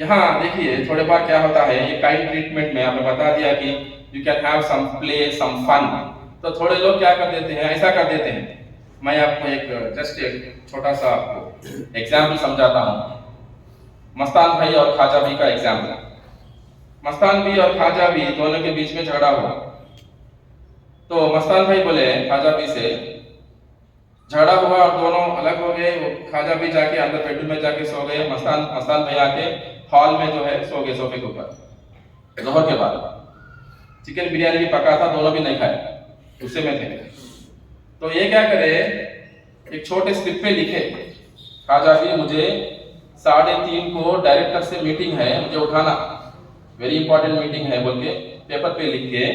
यहाँ देखिए थोड़े बार क्या होता है, ये काइंड ट्रीटमेंट में आपने बता दिया कि you can have some play, some fun, तो थोड़े लोग क्या कर देते हैं, ऐसा कर देते हैं। मैं आपको एक जस्ट एक छोटा सा आपको एग्जाम्पल समझाता हूँ। मस्तान भाई और ख्वाजा भी का एग्जाम्पल। मस्तान भी और ख्वाजा भी दोनों के बीच में झगड़ा हुआ। तो मस्तान भाई बोले ख्वाजा भी से, झगड़ा हुआ और दोनों अलग हो गए। ख्वाजा भी जाके अंदर बेडरूम में जाके सो गए, मस्तान भाई आके हॉल में जो है सो गए सोफे के ऊपर। जोहर के बाद चिकन बिरयानी भी पका था, दोनों भी नहीं खाए, गुस्से में थे। तो ये क्या करे, एक छोटे स्लिप पे लिखे, ख्वाजा भी मुझे 3:30 को डायरेक्टर से मीटिंग है, मुझे उठाना, वेरी इंपॉर्टेंट मीटिंग है बोल के पेपर पे लिख के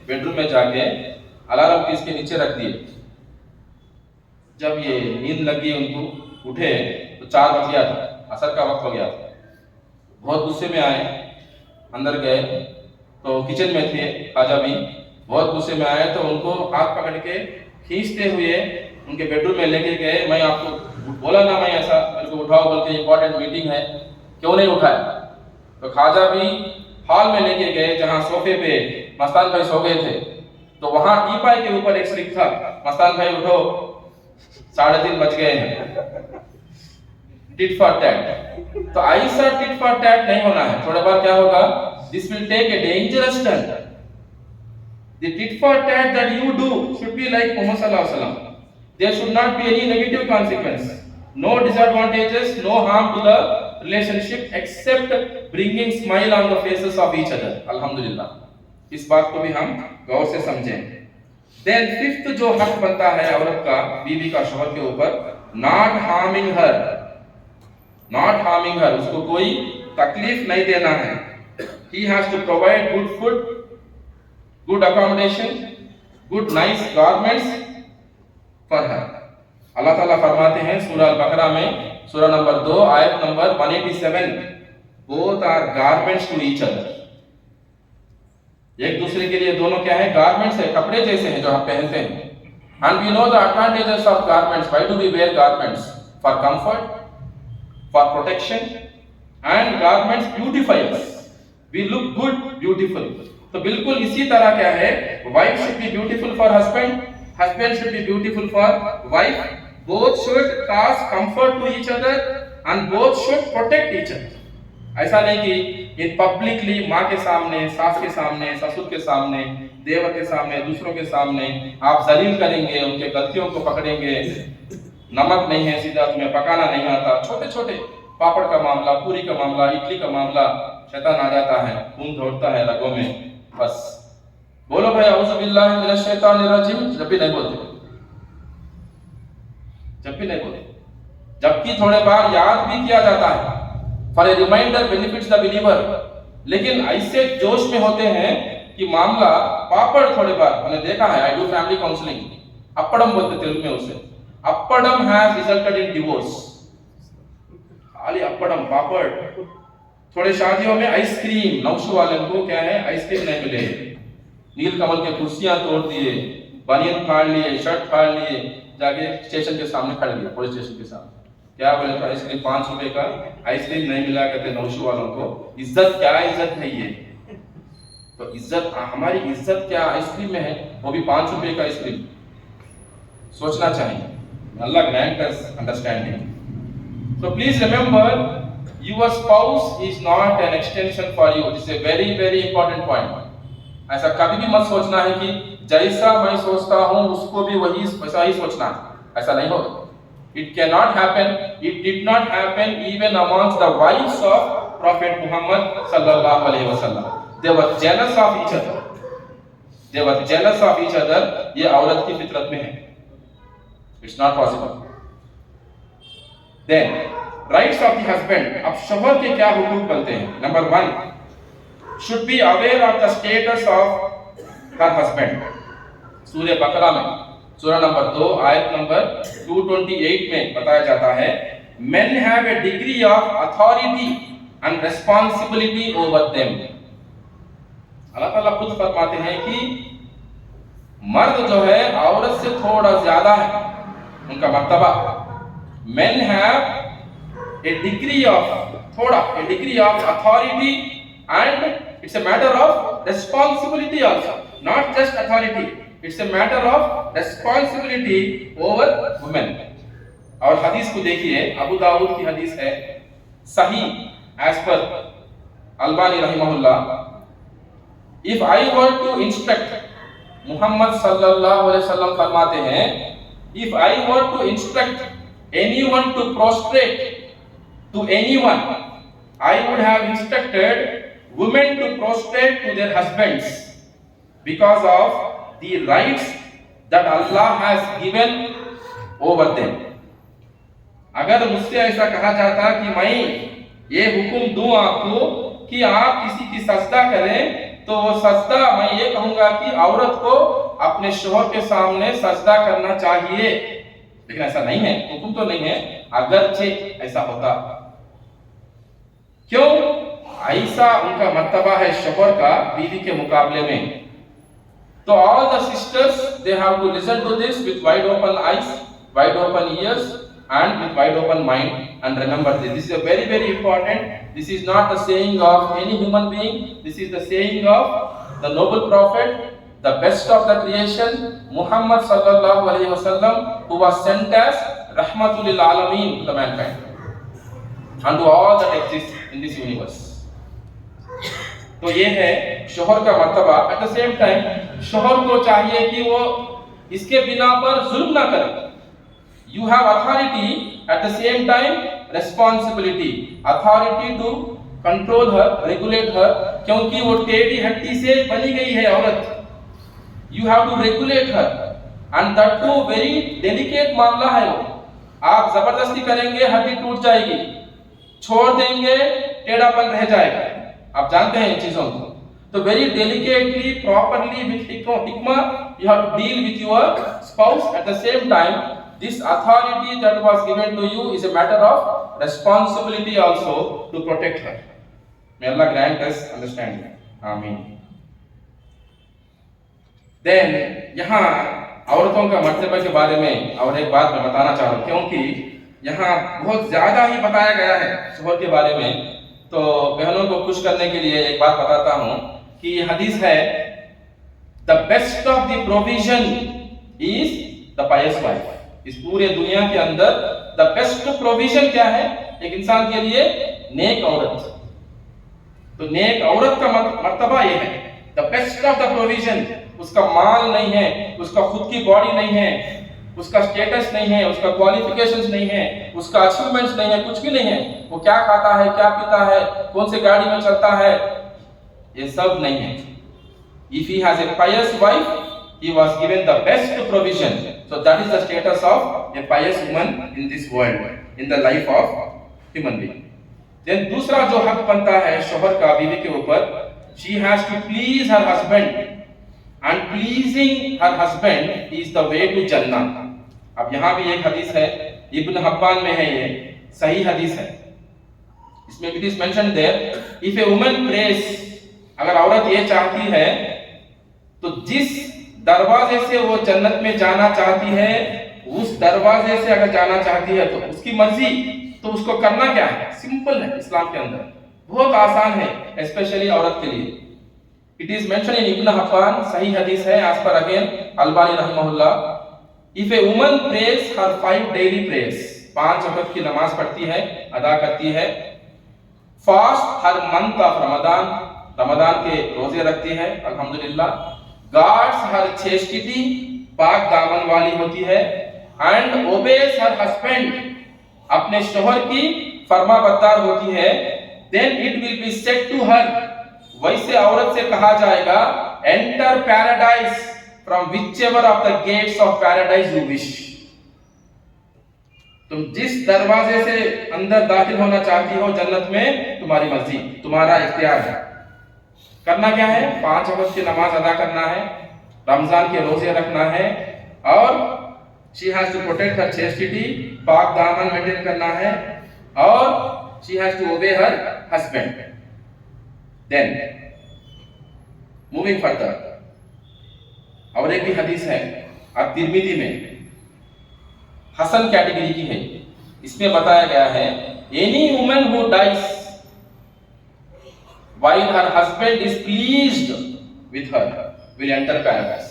बेडरूम में जाके अलार्म पीस के नीचे रख दिए। जब ये नींद लगी उनको, उठे तो 4 बज गया था, असर का वक्त हो गया था। बहुत गुस्से में आए, अंदर गए तो किचन में थे ख्वाजा भी, बहुत गुस्से में आए तो उनको हाथ पकड़ के खींचते हुए उनके बेडरूम में लेके गए। मैं आपको बोला ना, मैं ऐसा मेरे को उठाओ बोल के, इंपॉर्टेंट मीटिंग है, क्यों नहीं उठाया? तो ख्वाजा भी हॉल में लेके गए जहां सोफे पे मस्तान भाई सो गए थे। तो वहां टीपाई के ऊपर एक स्लिप था, मस्तान भाई उठो 3:30 बज गए हैं। Tit for tat. तो ऐसा टिट फॉर टैट नहीं होना है। थोड़ा बार क्या होगा, this will take a dangerous turn. The tit for tat that you do should be like Muhammad sallallahu alaihi wasallam. There should not be any negative consequence, no disadvantages, no harm to the relationship except bringing smile on the faces of each other. Alhamdulillah. इस बात को भी हम गौर से समझें। Then fifth जो हक बनता है औरत का बीवी का शौहर के ऊपर, not harming her, not harming her, उसको कोई तकलीफ नहीं देना है। He has to provide good food, good accommodation, good nice garments for her. अल्लाह ताला फरमाते हैं सूरह अल-बकरा में, सूरह नंबर 2 आयत number 187, both are garments to each other. एक दूसरे के लिए दोनों क्या है, गारमेंट्स है, कपड़े जैसे हैं जो आप पहनते हैं। And we know the advantages of garments. Why do we wear garments? For comfort, for protection, and garments beautify us. We look good, beautiful. तो बिल्कुल इसी तरह क्या है, wife should be beautiful for husband, husband should be beautiful for wife, both should cause comfort to each other and both should protect each other. ऐसा नहीं कि इन publicly माँ के सामने, सास के सामने, ससुर के सामने, देवर के सामने, दूसरों के सामने आप जलील करेंगे, उनके गलतियों को पकड़ेंगे, नमक नहीं है सीधा, तुम्हें पकाना नहीं आता, छोटे छोटे पापड़ का मामला, पूरी का मामला, इडली का मामला, शैतान आ जाता है, खून दौड़ता है रगों में। बस बोलो भाई औज़ु बिल्लाहि मिनश शैतानिर रजीम, जब भी नहीं बोलते, जब भी नहीं बोलते, जबकि थोड़े बार याद भी किया जाता है, for a reminder benefits the believer. लेकिन ऐसे जोश में होते हैं कि मामला पापड़, थोड़े बार मैंने देखा है, आई डू फैमिली काउंसलिंग, अप्पड़म बोलते तेलुगु में उसे, अप्पड़म हैज रिजल्टेड इन डिवोर्स। खाली अप्पड़म पापड़। थोड़े शादियों में आइसक्रीम, नौशु वाले को क्या है, आइसक्रीम नहीं मिले, नीलकमल के कुर्सियां तोड़ दिए, बनियन फाड़ लिए, शर्ट फाड़ लिए, जाके स्टेशन के सामने खड़े दिया, पुलिस स्टेशन के सामने। क्या बोले तो आइसक्रीम 5 रुपए का आइसक्रीम नहीं मिला करते नौशु वालों को। इज्जत क्या इज्जत है ये? तो इज्जत, हमारी इज्जत क्या आइसक्रीम में है, वो भी 5 रुपए का आइसक्रीम। सोचना चाहिए। Allah grant us understanding. So please remember, your spouse is not an extension for you. This is a very very important point. ऐसा कभी भी मत सोचना है कि जैसा मैं सोचता हूँ उसको भी वही वैसा ही सोचना है, ऐसा नहीं होगा। It cannot happen. It did not happen even amongst the wives of Prophet Muhammad sallallahu alaihi wasallam. They were jealous of each other. They were jealous of each other. ये औरत की फितरत में है। It's not possible. Then rights of the husband. अब शौहर के क्या हुकूक बनते हैं? Number 1, should be aware of the status of her husband. सूरह बकरा में, सूरह नंबर 2 आयत नंबर 228 में बताया जाता है, men have a degree of authority and responsibility over them. अल्लाह ताला खुद फरमाते हैं कि मर्द जो है औरत से थोड़ा ज्यादा है उनका मर्तबा। Men have a degree of authority, and it's a matter of responsibility also, not just authority, it's a matter of responsibility over women. और हदीस को देखिए, अबू दाऊद की हदीस है, सही as per अल्बानी रहमहुल्लाह, if I were to instruct Muhammad सल्लल्लाहु अलैहि वसल्लम फरमाते हैं, if I were to instruct anyone to prostrate to anyone, I would have instructed women to prostrate to their husbands because of the rights that Allah has given over them. अगर मुझसे ऐसा कहा जाता कि मैं ये हुक्म दूं आपको कि आप किसी की सजदा करें, तो वो सजदा मैं ये कहूंगा कि औरत को अपने शोहर के सामने सजदा करना चाहिए। लेकिन ऐसा नहीं है, हुक्म तो नहीं है, अगरचे ऐसा होता। क्यों? ऐसा उनका मर्तबा है शोहर का बीवी के मुकाबले में। तो all the sisters they have to listen to this with wide open eyes, wide open ears and with wide open mind, and remember this is a very very important. This is not the saying of any human being, this is the saying of the noble prophet, the best of the creation, Muhammad sallallahu alaihi wasallam, who was sent as rahmatul lil alamin to the mankind and to all that exists in this universe. तो ये है शोहर का मर्तबा। At the same time शोहर को चाहिए कि वो इसके बिना पर जुल्म ना करे। You have authority, at the same time responsibility. Authority to control her, regulate her, क्योंकि वो टेढ़ी हड्डी से बनी गई है औरत। You have to regulate her, and that too very delicate मामला है वो। आप जबरदस्ती करेंगे हड्डी टूट जाएगी, छोड़ देंगे टेढ़ापन रह जाएगा। आप जानते हैं इन चीजों को। तो very delicately, properly with hikmah, you have to deal with your spouse. At the same time, this authority that was given to you is a matter of responsibility also to protect her. May Allah grant us understanding. Amen. Then यहाँ औरतों का मर्तबे के बारे में और एक बात मैं बताना चाह रहा हूँ, क्योंकि यहाँ बहुत ज्यादा ही बताया गया है शोहर के बारे में। तो बहनों को खुश करने के लिए एक बात बताता हूँ कि ये हदीस है, the best of the provision is the pious wife. इस पूरे दुनिया के अंदर द बेस्ट प्रोविजन क्या है एक इंसान के लिए? नेक औरत। तो नेक औरत का मर्तबा ये है, the best of the provision. उसका माल नहीं है, उसका खुद की बॉडी नहीं है, उसका स्टेटस नहीं है, उसका क्वालिफिकेशंस नहीं है, उसका अचीवमेंट्स नहीं है, कुछ भी नहीं है। वो क्या खाता है, क्या पीता है, कौन से गाड़ी में चलता है, ये सब नहीं है। If he has a pious wife, he was given the best provision. So that is the status of a pious woman in this world, in the life of human being. Then दूसरा जो हक बनता है शोहर का बीवी के ऊपर, she has to please her husband, and pleasing her husband is the way to Jannah. अब यहाँ भी एक हदीस है, इब्न हब्बान में है, ये सही हदीस है। इसमें it is mentioned there, if a woman prays, अगर औरत ये चाहती है तो जिस दरवाजे से वो जन्नत में जाना चाहती है, उस दरवाजे से अगर जाना चाहती है तो उसकी मर्जी, तो उसको करना क्या है? सिंपल है, इस्लाम के अंदर बहुत आसान है, स्पेशली औरत के लिए। It is mention in Ibn Hibban, सही हदीस है, एज पर अगेन अल्बानी रहमहुल्लाह, if a woman prays her 5 daily prayers, 5 वक्त की नमाज पढ़ती है, अदा करती है, fast her month of Ramzan, Ramzan के रोजे रखती है, अल्हम्दुलिल्लाह, गार्ड्स हर चेस्टिटी, पाक दामन वाली होती है, एंड ओबेज हर हस्बैंड, अपने शोहर की फरमाबरदार होती है, then it will be said to her, वैसे औरत से कहा जाएगा, enter paradise from whichever of the gates of paradise you wish. तुम जिस दरवाजे से अंदर दाखिल होना चाहती हो जन्नत में, तुम्हारी मर्जी, तुम्हारा इख्तियार है। करना क्या है? 5 वक्त की नमाज अदा करना है, रमजान के रोजे रखना है, और she has to protect her chastity, पाक दामन मेंटेन करना है, और she has to obey her husband. Then moving further, और एक भी हदीस है तिरमिज़ी में, हसन कैटेगरी की है। इसमें बताया गया है, any woman who dies while her husband is pleased with her will enter paradise.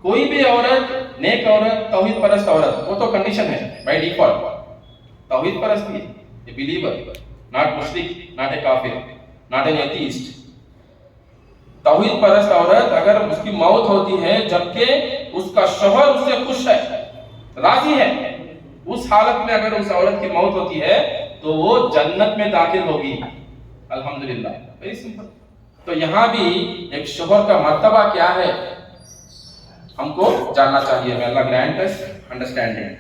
कोई भी औरत, नेक औरत, तौहीद परस्त औरत, वो तो कंडीशन है बाय डिफॉल्ट, तौहीद परस्त ही, a believer, not mushrik, not a kafir, not an atheist, तौहीद परस्त औरत अगर उसकी मौत होती है जबकि उसका शौहर उससे खुश है, राजी है, उस हालत में अगर उस औरत की मौत होती है तो वो जन्नत में दाखिल होगी। अल्हम्दुलिल्लाह, वेरी सिंपल। तो यहाँ भी एक शौहर का मर्तबा क्या है हमको जानना चाहिए। may Allah grant us understanding.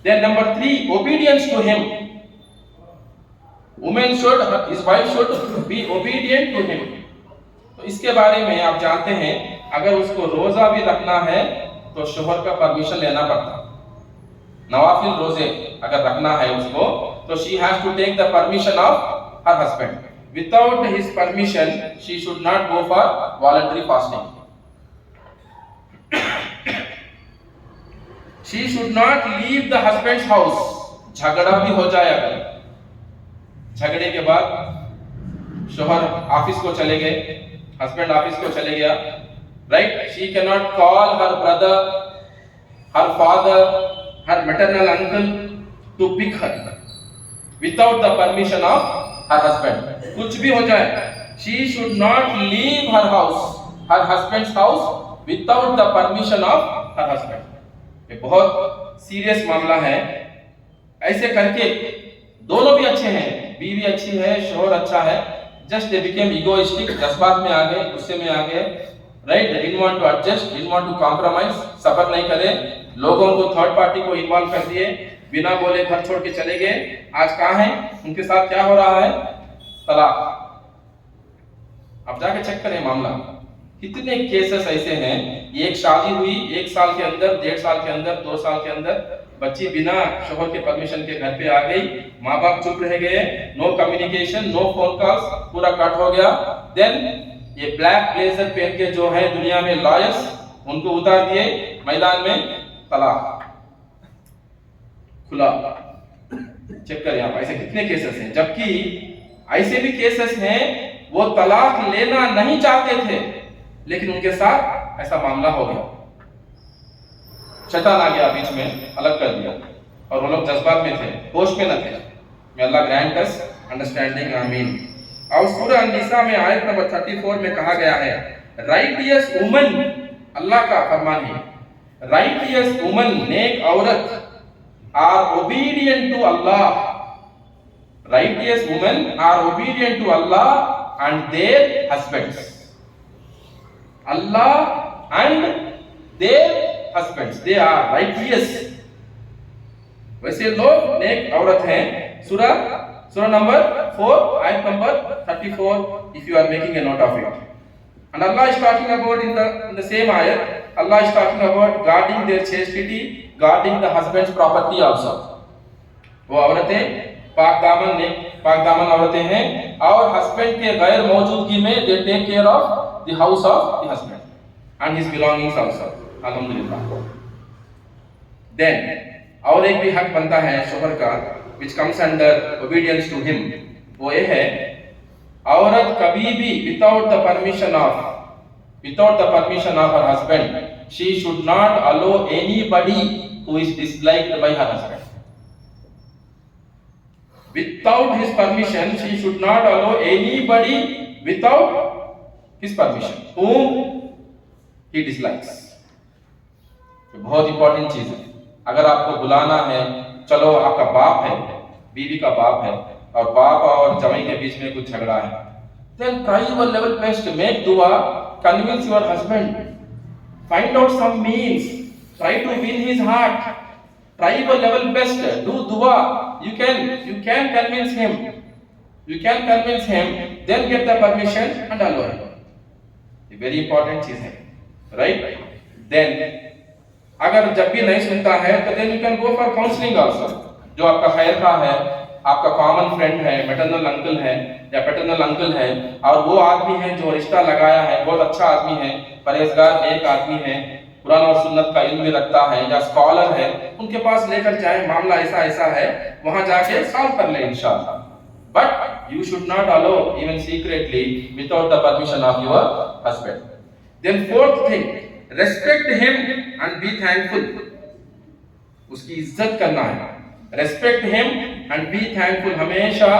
Then number 3, obedience to him. Women should, his wife should be obedient to him. तो इसके बारे में आप जानते हैं अगर उसको रोजा भी रखना है तो शौहर का परमिशन लेना पड़ता। नवाफिल रोजे अगर रखना है उसको तो she has to take the permission of her husband. Without his permission she should not go for voluntary fasting. She should not leave the husband's house. झगड़ा भी हो जाए अगर, झगड़े के बाद शौहर ऑफिस को चले गए, हस्बैंड ऑफिस को चले गया, right, she can not call her brother, her father, her maternal uncle to pick her without the permission of her husband. कुछ भी हो जाए, she should not leave her house, her husband's house without the permission of her husband. ये बहुत serious मामला है। ऐसे करके दोनों भी अच्छे हैं, बीवी अच्छी है, शौहर अच्छा है, जस्ट दे बिकेम इगोइस्टिक, जज्बात में आ गए, गुस्से में आ गए, right, they didn't want to adjust, didn't want to compromise, सब्र नहीं करे, लोगों को थर्ड पार्टी को इन्वॉल्व कर दिए, बिना बोले घर छोड़ के चले गए। आज कहाँ हैं, उनके साथ क्या हो रहा है, तलाक। आप जाके चेक करें मामला, कितने केसेस ऐसे हैं। एक शादी हुई, 1 साल के अंदर, 1.5 साल के अंदर, 2 साल के अंदर बच्ची बिना शौहर के परमिशन के घर पे आ गई, माँ बाप चुप रह गए, no communication, no phone calls, पूरा कट हो गया। देन ये ब्लैक ब्लेजर पहन के जो है दुनिया में लॉयर्स, उनको उतार दिए मैदान में, तलाक खुला। चेक करें आप, ऐसे कितने केसेस हैं। जबकि ऐसे भी केसेस हैं वो तलाक लेना नहीं चाहते थे लेकिन उनके साथ ऐसा मामला हो गया, शैतान आ गया बीच में, अलग कर दिया, और वो लोग जज्बात में थे, होश में न थे। may Allah grant us understanding, आमीन। और सूरह अन-निसा में आयत नंबर 34 में कहा गया है, राइटियस वुमन, अल्लाह का फरमान है, राइटियस वुमन, नेक औरत, are obedient to Allah, righteous woman are obedient to Allah and their husbands, Allah and their husbands, they are righteous। वैसे लोग नेक औरत हैं। सूरह नंबर 4 आयत number 34, if you are making a note of it, and Allah is talking about in the same ayat, Allah is talking about guarding their chastity, guarding the husband's property also। वो औरतें पाक दामन औरतें हैं और husband के गैर मौजूदगी में they take care of the house of the husband and his belongings also। अल्हम्दुलिल्लाह। देन और एक भी हक बनता है शौहर का, which comes under obedience to him, वो ये है, औरत कभी भी without the permission of her husband, she should not allow anybody who is disliked by her husband। Without his permission she should not allow anybody without his permission whom he dislikes। बहुत important चीज है। अगर आपको बुलाना है, चलो आपका बाप है, बीवी का बाप है, और बाप और जमाई के बीच में कुछ झगड़ा है, then try your level best, make dua, convince your husband, find out some means, try to win his heart, try your level best, do dua, you can convince him, then get the permission and allow him। ये very important चीज है, right? Then अगर जब भी नहीं सुनता है तो then you can go for counseling also। जो आपका खैर का है, आपका कॉमन फ्रेंड है, मैटरनल अंकल है या पैटर्नल अंकल है, और वो आदमी है जो रिश्ता लगाया है, बहुत अच्छा आदमी है, परहेजगार नेक आदमी है, कुरान और सुन्नत का इल्म रखता है या स्कॉलर है, उनके पास लेकर जाए, मामला ऐसा है, वहां जाके सॉल्व कर ले इंशाअल्लाह। But you should not allow even secretly without the permission of your husband. Then fourth thing, respect him and be thankful. उसकी इज्जत करना है, respect him and be thankful, हमेशा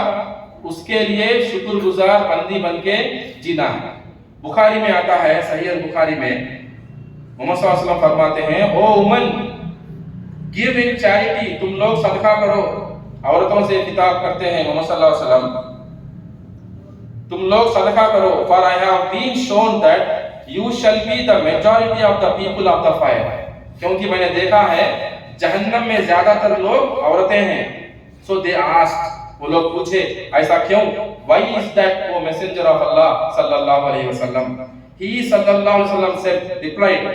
उसके लिए शुक्रगुजार बंदी बन के जीना है। बुखारी में आता है, सही बुखारी में मोहम्मद सल्लल्लाहु अलैहि वसल्लम फरमाते हैं, ओ उमन गिव इन चैरिटी, तुम लोग सदका करो। औरतों से खिताब करते हैं मोहम्मद सल्लल्लाहु अलैहि वसल्लम, तुम लोग सदका करो, for I have been shown that you shall be the majority of the people of the fire, क्योंकि मैंने देखा है जहन्नम में ज्यादातर लोग औरतें हैं। सो दे आस्क्ड, वो लोग पूछे ऐसा क्यों? Why is that O messenger of Allah सल्लल्लाहु अलैहि वसल्लम, ही सल्लल्लाहु अलैहि वसल्लम said replied,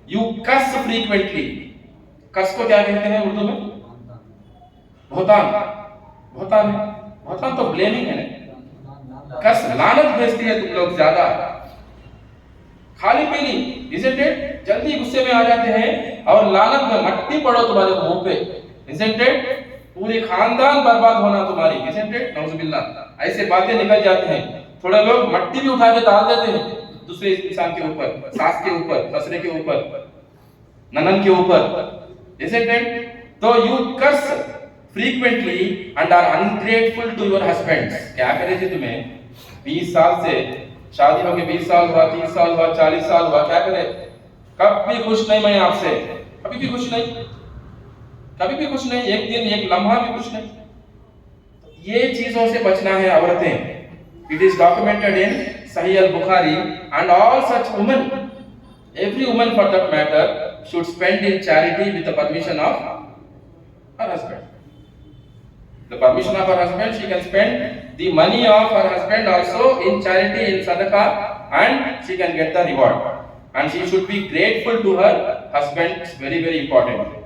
you curse frequently. Curse को क्या कहते हैं उर्दू में? बहुतान। बहुतान है, बहुतान तो ब्लेमिंग है ना। कस लानत भेजती है तुम लोग ज्यादा। खाली पीली, इजंट इट, जल्दी गुस्से में आ जाते हैं और लानत में मट्टी पड़ो तुम्हारे मुंह पे, इजंट इट, पूरी खानदान बर्बाद होना तुम्हारी, इजंट इट, नौजुबिल्लाह। ऐसे बातें निकल जाते हैं। थोड़े लोग मट्टी भी उठा के डाल देते हैं दूसरे इंसान के ऊपर, सास के ऊपर, ससुरे के ऊपर, ननन के ऊपर, isn't it? तो you curse frequently and are ungrateful to your husbands. क्या करे जी तुम्हें 20 साल से शादी होके 20 साल हुआ, 30 साल हुआ, 40 साल हुआ, क्या करे? कभी खुश नहीं मैं आपसे, कभी भी खुश नहीं, कभी भी खुश नहीं, एक दिन एक लम्हा भी खुश नहीं। ये चीजों से बचना है औरतें। It is documented in Sahih al-Bukhari and all such women, every woman for that matter, should spend in charity with the permission of her husband. The permission of her husband, she can spend the money of her husband also in charity, in sadaqah, and she can get the reward. And she should be grateful to her husband. It's very, very important.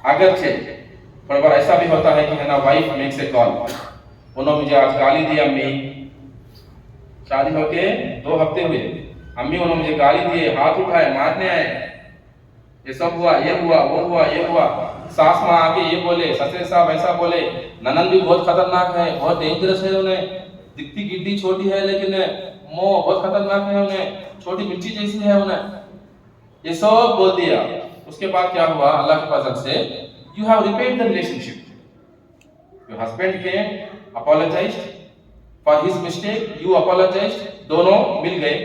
अगरचे थोड़ा बार ऐसा भी होता है कि है ना, wife makes a call, उन्होंने मुझे आज गाली दी अम्मी, शादी होके 2 हफ्ते हुए, अम्मी उन्होंने मुझे गाली दिए, हाथ उठाए, मारने आए, ये सब हुआ, ये हुआ, वो हुआ, ये हुआ। सास माँ आके ये बोले, ससुर साहब ऐसा बोले, ननन भी बहुत खतरनाक है, बहुत डेंजरस है, उन्हें दिखती गिड्डी छोटी है लेकिन मुंह बहुत खतरनाक है, उन्हें छोटी मिर्ची जैसी है, उन्हें ये सब बोल दिया। उसके बाद क्या हुआ? अल्लाह के फजल से you have repaired the relationship, your husband came, apologised for his mistake, you apologised, दोनों मिल गए,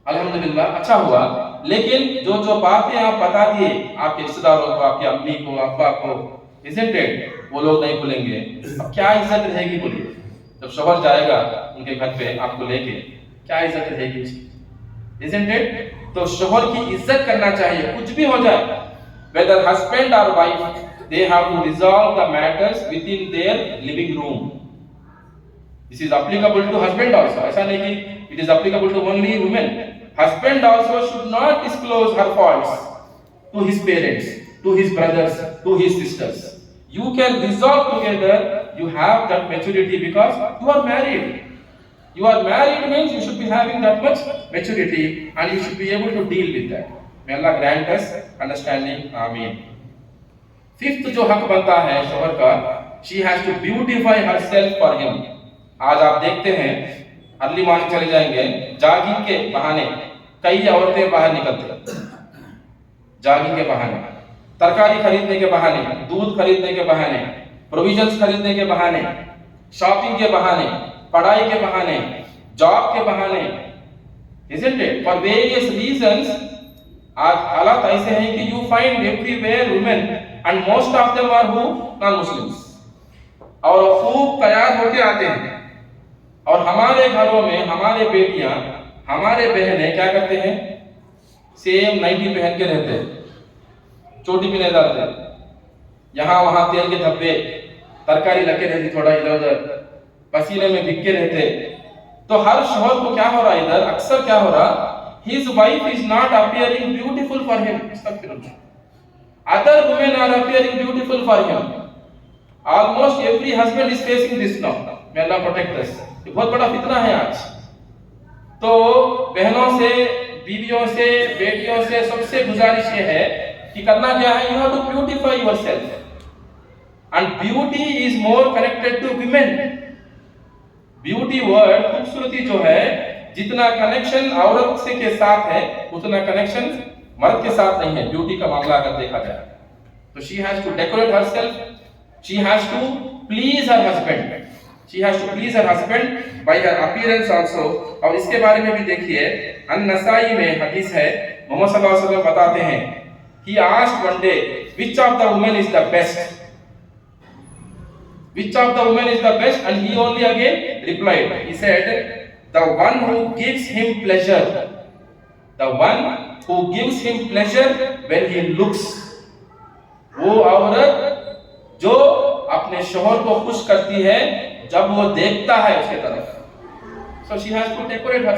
अल्हम्दुलिल्लाह, अच्छा हुआ। लेकिन जो जो बातें आप बता दिए आपके रिश्तेदारों को, आपकी अम्मी को, अब्बा को, इजंट इट, वो लोग नहीं भूलेंगे। अब क्या इज्जत रहेगी बोलिए? जब शौहर जाएगा उनके घर पे आपको लेके, क्या इज्जत रहेगी उसकी? Isn't it? तो शौहर की इज्जत करना चाहिए, कुछ भी हो जाए, वेदर हस्बैंड और wife, they have to resolve the matters within their living room. This is applicable to husband also, ऐसा नहीं कि it is applicable to only women. Husband also should not disclose her faults to his parents, to his brothers, to his sisters. You can resolve together, you have that maturity because you are married. You are married means you should be having that much maturity and you should be able to deal with that. May Allah grant us understanding. Ameen. Fifth जो हक बनता है शौहर का, she has to beautify herself for him. आज आप देखते हैं अर्ली मॉर्निंग चले जाएंगे, जॉगिंग के बहाने कई औरतें बाहर निकलते, जॉगिंग के बहाने, तरकारी खरीदने के बहाने, दूध खरीदने के बहाने, प्रोविजंस खरीदने के बहाने, शॉपिंग के बहाने, पढ़ाई के बहाने, जॉब के बहाने, isn't it? For various reasons, आज हालात ऐसे हैं कि you find everywhere women and most of them are who? Non-Muslims, और खूब तैयार होके आते हैं, और हमारे घरों में हमारे बेटियां, हमारे बहनें क्या करते हैं? सेम नाइटी पहन के रहते हैं, चोटी भी नहीं डालते, यहाँ वहां तेल के धब्बे, तरकारी लगे रहती थोड़ा इधर उधर, पसीने में भीग के रहते। तो हर शौहर को क्या हो रहा है इधर, अक्सर क्या हो रहा, his wife is not appearing beautiful for him. Other women are appearing beautiful for him. Almost every husband is facing this now. May Allah protect us. ये बहुत बड़ा फितना है आज। तो बहनों से, बीवियों से, बेटियों से सबसे गुजारिश ये है कि करना क्या है, you have to beautify yourself. And beauty is more connected to women. Beauty word, खूबसूरती जो है, जितना कनेक्शन औरत से के साथ है उतना कनेक्शन मर्द के साथ नहीं है। ब्यूटी का मामला अगर देखा जाए तो she has to decorate herself, she has to please her husband, She has to please her husband by her appearance also. और इसके बारे में भी देखिए, अन-नसाई में हदीस है, मोहम्मद सल्लल्लाहु अलैहि वसल्लम बताते हैं, he asked one day, which of the women is the best? Which of the women is the best? And he only again replied, he said, the one who gives him pleasure. The one who gives him pleasure when he looks. वो औरत जो अपने शोहर को खुश करती है जब वो देखता है उसके तरफ. So she has to decorate her